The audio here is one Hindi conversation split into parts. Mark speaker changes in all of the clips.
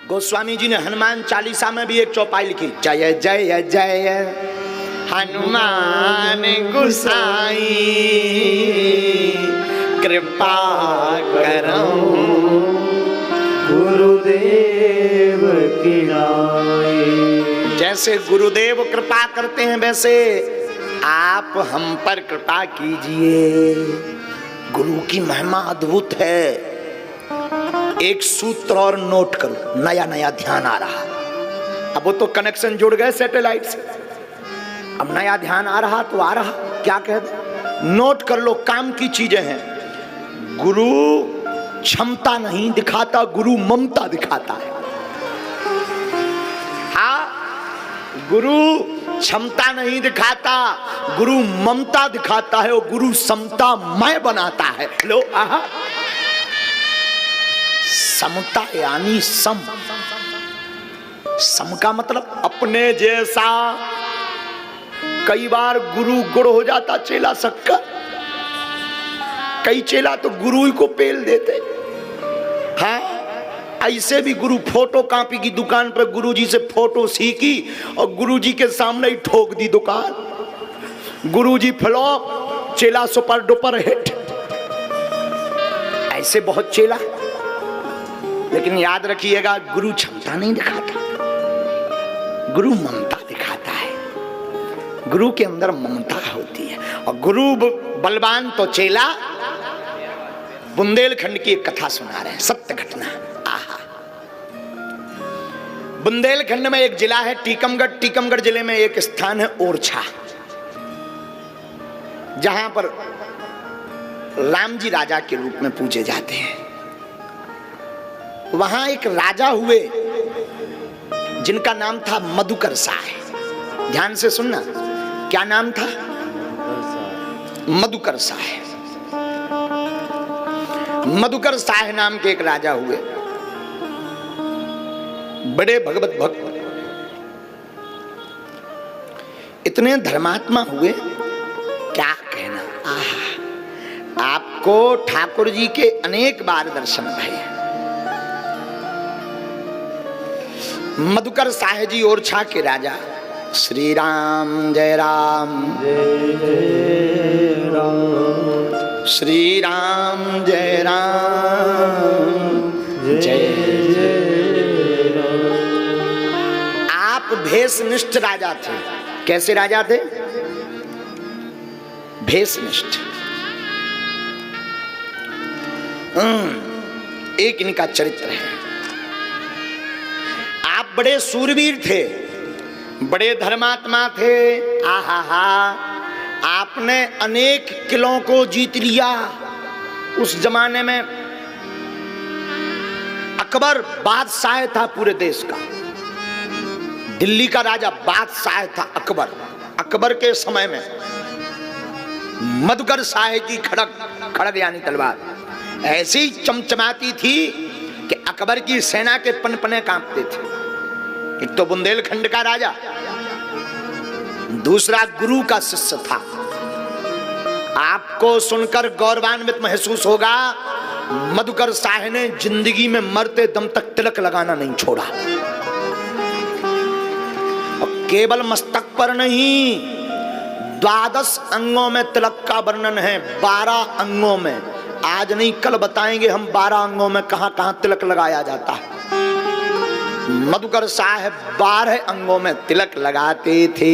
Speaker 1: गोस्वामी जी ने हनुमान चालीसा में भी एक चौपाई लिखी, जय जय जय हनुमान गोसाई कृपा करो
Speaker 2: गुरुदेव की नाई।
Speaker 1: जैसे गुरुदेव कृपा करते हैं वैसे आप हम पर कृपा कीजिए। गुरु की महिमा अद्भुत है। एक सूत्र और नोट करो, नया नया ध्यान आ रहा। अब वो तो कनेक्शन जुड़ गए सैटेलाइट से, अब नया ध्यान आ रहा तो आ रहा। क्या कहते, नोट कर लो, काम की चीजें हैं। गुरु क्षमता नहीं दिखाता, गुरु ममता दिखाता है। हाँ, गुरु क्षमता नहीं दिखाता, गुरु ममता दिखाता है और गुरु समता मैं बनाता है। लो आहा, समता यानी सम। सम का मतलब अपने जैसा। कई बार गुरु गुड़ हो जाता, चेला शक्कर। कई चेला तो गुरु ही को पेल देते। हाँ, ऐसे भी गुरु फोटो कॉपी की दुकान पर गुरुजी से फोटो सीखी और गुरुजी के सामने ही ठोक दी दुकान। गुरुजी फ्लॉप, चेला सुपर डुपर हिट। ऐसे बहुत चेला। लेकिन याद रखिएगा, गुरु क्षमता नहीं दिखाता, गुरु ममता दिखाता है। गुरु के अंदर ममता होती है। और गुरु बलवान तो चेला। बुंदेलखंड की एक कथा सुना रहे हैं, सत्य घटना। आहा, बुंदेलखंड में एक जिला है टीकमगढ़। टीकमगढ़ जिले में एक स्थान है ओरछा, जहां पर राम जी राजा के रूप में पूजे जाते हैं। वहां एक राजा हुए जिनका नाम था मधुकर साह। ध्यान से सुनना, क्या नाम था? मधुकर साह। मधुकर साह नाम के एक राजा हुए, बड़े भगवत भक्त, इतने धर्मात्मा हुए, क्या कहना। आहा, आपको ठाकुर जी के अनेक बार दर्शन भये। मधुकर साह जी ओरछा के राजा। श्री राम जय राम,
Speaker 2: जय जय राम,
Speaker 1: श्री राम जय राम, जय जय राम। आप भेषनिष्ठ राजा थे। कैसे राजा थे? भेषनिष्ठ। एक इनका चरित्र है। आप बड़े सूरवीर थे, बड़े धर्मात्मा थे। आहा हा, आपने अनेक किलों को जीत लिया। उस जमाने में अकबर बादशाह था पूरे देश का। दिल्ली का राजा बादशाह था अकबर। अकबर के समय में मधुकर साह की खड़ग, खड़ग यानी तलवार ऐसी चमचमाती थी कि अकबर की सेना के पनपने कांपते थे। एक तो बुंदेलखंड का राजा, दूसरा गुरु का शिष्य था। आपको सुनकर गौरवान्वित महसूस होगा, मधुकर साह ने जिंदगी में मरते दम तक तिलक लगाना नहीं छोड़ा। और केवल मस्तक पर नहीं, 12 अंगों में तिलक का वर्णन है। 12 अंगों में। आज नहीं, कल बताएंगे हम 12 अंगों में कहां कहां तिलक लगाया जाता है। मधुकर साहब 12 अंगों में तिलक लगाते थे।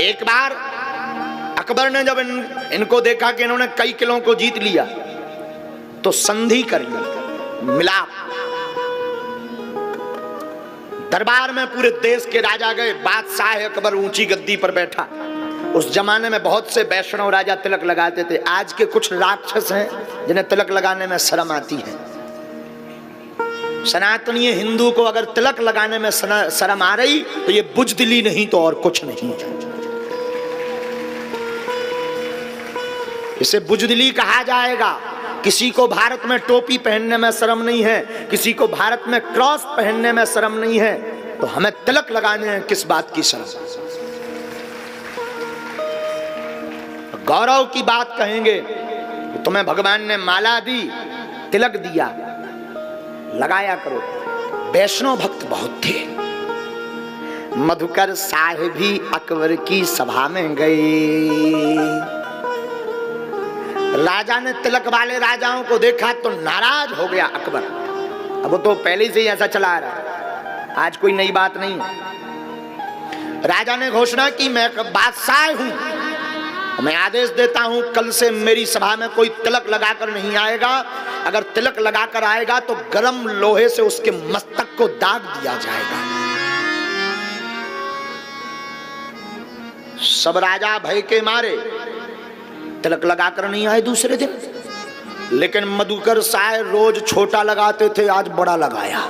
Speaker 1: एक बार अकबर ने जब इनको देखा कि इन्होंने कई किलों को जीत लिया, तो संधि कर ली, मिलाप। दरबार में पूरे देश के राजा गए। बादशाह अकबर ऊंची गद्दी पर बैठा। उस जमाने में बहुत से वैष्णव राजा तिलक लगाते थे। आज के कुछ राक्षस हैं जिन्हें तिलक लगाने में शर्म आती है। सनातनीय हिंदू को अगर तिलक लगाने में शर्म आ रही तो ये बुजदिली नहीं तो और कुछ नहीं। इसे बुजदिली कहा जाएगा। किसी को भारत में टोपी पहनने में शर्म नहीं है, किसी को भारत में क्रॉस पहनने में शर्म नहीं है, तो हमें तिलक लगाने में किस बात की शर्म? गौरव की बात कहेंगे, तुम्हें भगवान ने माला दी, तिलक दिया, लगाया करो। वैष्णव भक्त बहुत थे। मधुकर साहिब भी अकबर की सभा में गए। राजा ने तिलक वाले राजाओं को देखा तो नाराज हो गया अकबर। अब वो तो पहले से ही ऐसा चला आ रहा है, आज कोई नई बात नहीं है। राजा ने घोषणा की, मैं बादशाह हूं, मैं आदेश देता हूं कल से मेरी सभा में कोई तिलक लगाकर नहीं आएगा। अगर तिलक लगाकर आएगा तो गरम लोहे से उसके मस्तक को दाग दिया जाएगा। सब राजा भय के मारे तिलक लगाकर नहीं आए दूसरे दिन। लेकिन मधुकर साहब रोज छोटा लगाते थे, आज बड़ा लगाया।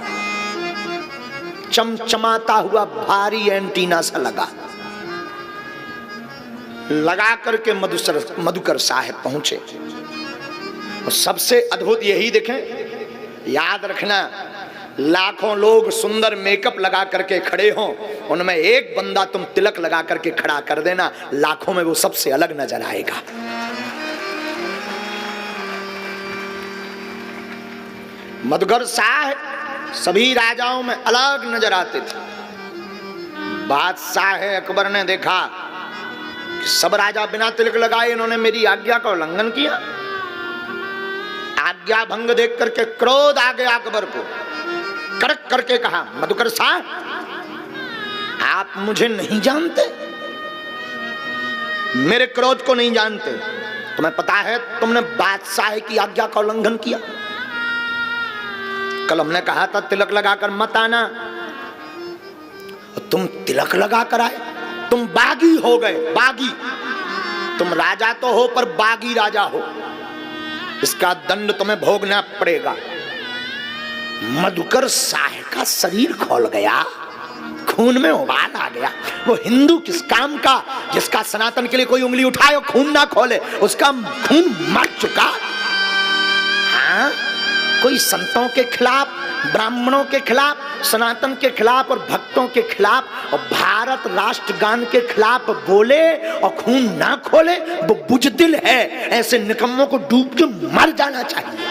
Speaker 1: चमचमाता हुआ भारी एंटीना सा लगा करके मधुकर साहब पहुंचे। और सबसे अद्भुत यही देखें, याद रखना, लाखों लोग सुंदर मेकअप लगा करके खड़े हों, उनमें एक बंदा तुम तिलक लगा करके खड़ा कर देना, लाखों में वो सबसे अलग नजर आएगा। मधुकर साहब सभी राजाओं में अलग नजर आते थे। बादशाह अकबर ने देखा कि सब राजा बिना तिलक लगाए इन्होंने मेरी आज्ञा का उल्लंघन किया। आज्ञा भंग देख करके क्रोध आ गया अकबर को। कड़क करके कहा, मधुकर साहब आप मुझे नहीं जानते, मेरे क्रोध को नहीं जानते। तुम्हें पता है तुमने बादशाह की आज्ञा का उल्लंघन किया। कल हमने कहा था तिलक लगाकर मत आना, तुम तिलक लगाकर आए। तुम बागी हो गए, बागी। तुम राजा तो हो पर बागी राजा हो, इसका दंड तुम्हें भोगना पड़ेगा। मधुकर साहब का शरीर खौल गया, खून में उबाल आ गया। वो हिंदू किस काम का जिसका सनातन के लिए कोई उंगली उठाए और खून ना खोले, उसका खून मर चुका। हाँ, कोई संतों के खिलाफ, ब्राह्मणों के खिलाफ, सनातन के खिलाफ और भक्तों के खिलाफ और भारत राष्ट्रगान के खिलाफ बोले और खून ना खोले, वो बुजदिल है। ऐसे निकम्मों को डूब के मर जाना चाहिए।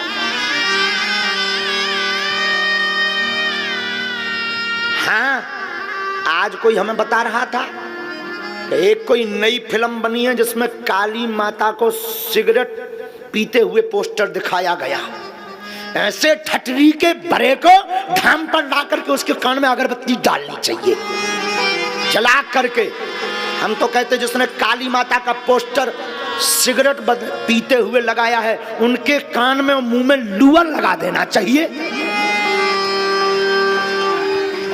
Speaker 1: हाँ, आज कोई हमें बता रहा था एक कोई नई फिल्म बनी है जिसमें काली माता को सिगरेट पीते हुए पोस्टर दिखाया गया। ऐसे ठटरी के बड़े को धाम पर ला करके उसके कान में अगरबत्ती डालनी चाहिए, जला करके। हम तो कहते जिसने काली माता का पोस्टर सिगरेट पीते हुए लगाया है, उनके कान में और मुंह में लूअर लगा देना चाहिए।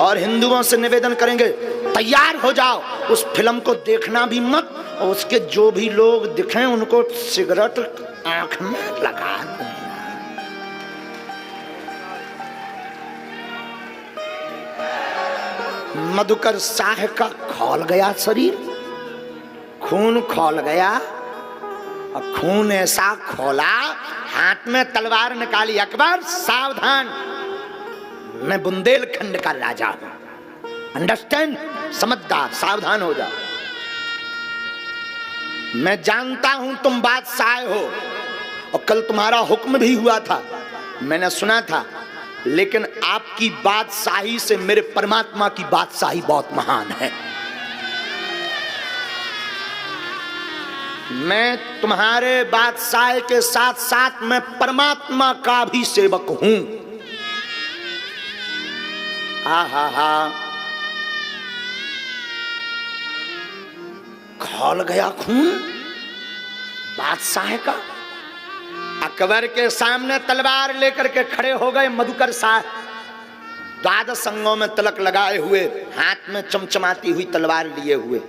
Speaker 1: और हिंदुओं से निवेदन करेंगे, तैयार हो जाओ, उस फिल्म को देखना भी मत, और उसके जो भी लोग दिखें उनको सिगरेट आंख में लगा देना। मधुकर साहब का खौल गया शरीर, खून खौल गया। और खून ऐसा खोला, हाथ में तलवार निकाली। अकबर सावधान, मैं बुंदेलखंड का राजा हूं, अंडरस्टैंड, समझदार, सावधान हो जाओ। मैं जानता हूं तुम बादशाह हो और कल तुम्हारा हुक्म भी हुआ था, मैंने सुना था। लेकिन आपकी बादशाही से मेरे परमात्मा की बादशाही बहुत महान है। मैं तुम्हारे बादशाह के साथ साथ मैं परमात्मा का भी सेवक हूं। हा, खौल गया खून बादशाह का। अकबर के सामने तलवार लेकर के खड़े हो गए मधुकर साहब, द्वादश अंगों में तिलक लगाए हुए, हाथ में चमचमाती हुई तलवार लिए हुए।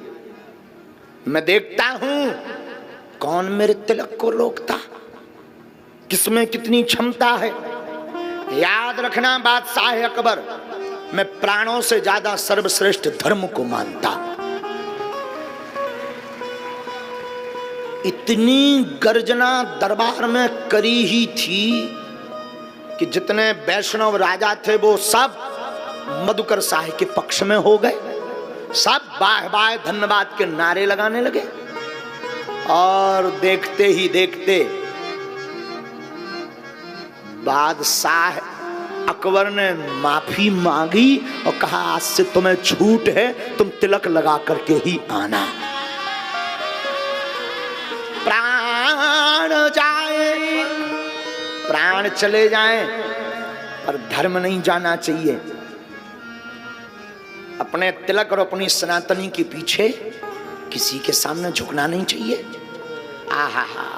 Speaker 1: मैं देखता हूं कौन मेरे तिलक को रोकता, किसमें कितनी क्षमता है। याद रखना बादशाह अकबर, मैं प्राणों से ज्यादा सर्वश्रेष्ठ धर्म को मानता। इतनी गर्जना दरबार में करी ही थी कि जितने वैष्णव राजा थे वो सब मधुकर साहब के पक्ष में हो गए। सब बाह बाह धन्यवाद के नारे लगाने लगे। और देखते ही देखते बादशाह अकबर ने माफी मांगी और कहा आज से तुम्हें छूट है, तुम तिलक लगा करके ही आना। प्राण जाए, प्राण चले जाएं, पर धर्म नहीं जाना चाहिए। अपने तिलक और अपनी सनातनी के पीछे किसी के सामने झुकना नहीं चाहिए। आहा हा,